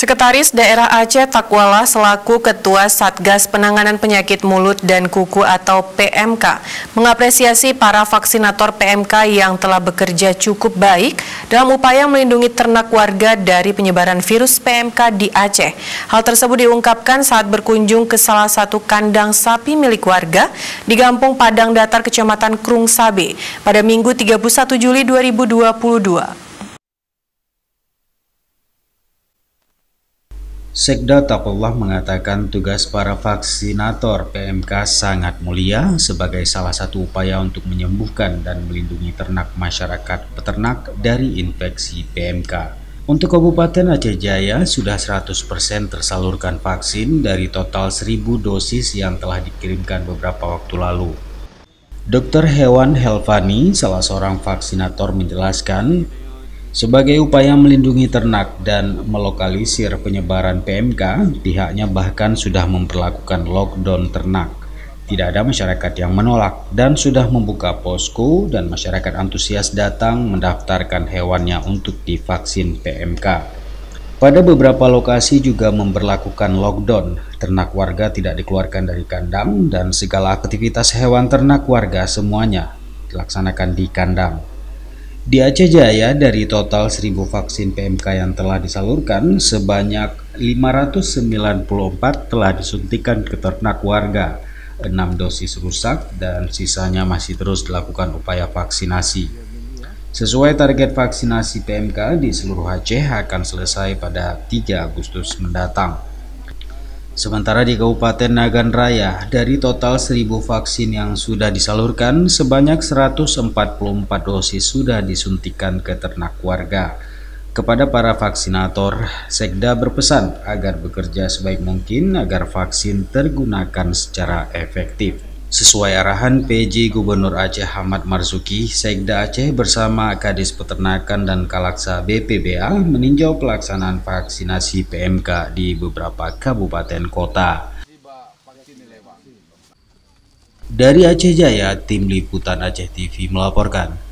Sekretaris Daerah Aceh Takwala selaku Ketua Satgas Penanganan Penyakit Mulut dan Kuku atau PMK mengapresiasi para vaksinator PMK yang telah bekerja cukup baik dalam upaya melindungi ternak warga dari penyebaran virus PMK di Aceh. Hal tersebut diungkapkan saat berkunjung ke salah satu kandang sapi milik warga di Kampung Padang Datar, Kecamatan Krung Sabe pada Minggu 31 Juli 2022. Sekda Takwala mengatakan tugas para vaksinator PMK sangat mulia sebagai salah satu upaya untuk menyembuhkan dan melindungi ternak masyarakat peternak dari infeksi PMK. Untuk Kabupaten Aceh Jaya sudah 100% tersalurkan vaksin dari total 1.000 dosis yang telah dikirimkan beberapa waktu lalu. Dr. Hewan Helvani, salah seorang vaksinator, menjelaskan sebagai upaya melindungi ternak dan melokalisir penyebaran PMK, pihaknya bahkan sudah memperlakukan lockdown ternak. Tidak ada masyarakat yang menolak dan sudah membuka posko dan masyarakat antusias datang mendaftarkan hewannya untuk divaksin PMK. Pada beberapa lokasi juga memberlakukan lockdown, ternak warga tidak dikeluarkan dari kandang dan segala aktivitas hewan ternak warga semuanya dilaksanakan di kandang. Di Aceh Jaya, dari total 1.000 vaksin PMK yang telah disalurkan, sebanyak 594 telah disuntikan ke ternak warga, 6 dosis rusak, dan sisanya masih terus dilakukan upaya vaksinasi. Sesuai target vaksinasi PMK di seluruh Aceh akan selesai pada 3 Agustus mendatang. Sementara di Kabupaten Nagan Raya, dari total 1.000 vaksin yang sudah disalurkan, sebanyak 144 dosis sudah disuntikan ke ternak warga. Kepada para vaksinator, Sekda berpesan agar bekerja sebaik mungkin agar vaksin tergunakan secara efektif. Sesuai arahan PJ Gubernur Aceh Ahmad Marzuki, Sekda Aceh bersama Kadis Peternakan dan Kalaksa BPBA meninjau pelaksanaan vaksinasi PMK di beberapa kabupaten kota. Dari Aceh Jaya, Tim Liputan Aceh TV melaporkan.